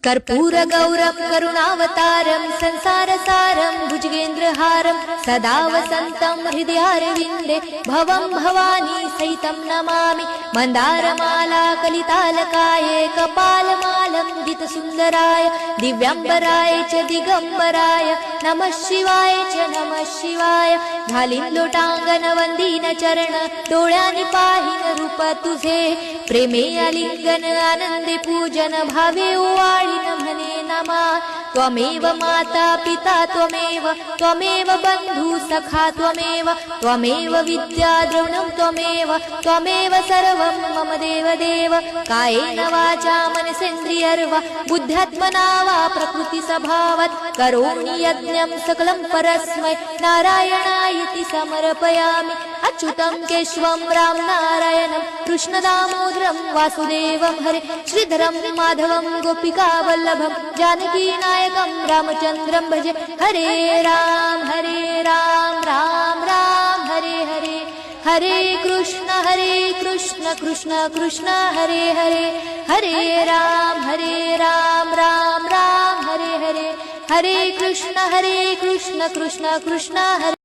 कर्पूरगौरं करुणावतारं संसारसारं भुजगेन्द्रहारं सदा वसन्तं हृदयारविन्दे भवं भवानी सहितं नमामि। मन्दारमाला कलितालकाये कपालमालं गीतसुन्दराय दिव्याम्बराय च दिगम्बराय नमः शिवाय च नमः शिवाय। घालीन लोटांगण वंदीन चरण डोळ्याने पाहिन रूप तुझे प्रेमे आलिंगन आनंदे पूजन भावे ओवाळीन म्हणे नमा। त्वमेव माता पिता त्वमेव बंधु सखा त्वमेव विद्या द्रविणं त्वमेव सर्वं मम देव। कायेन वाचा मनसेन्द्रियर्वा बुद्ध्यात्मना वा प्रकृति स्वभावात् करोमि यज्ञं सकलं परस्मै नारायणायति समर्पयामि। अच्युतं केशवं राम नारायणं कृष्णदामोदरं वासुदेवं हरे श्रीधरं माधवं गोपिकावल्लभं जानकीनायकं रामचन्द्रं भजे। हरे राम राम राम हरे हरे हरे कृष्ण कृष्ण कृष्ण हरे हरे हरे राम राम राम हरे हरे हरे कृष्ण कृष्ण कृष्ण हरे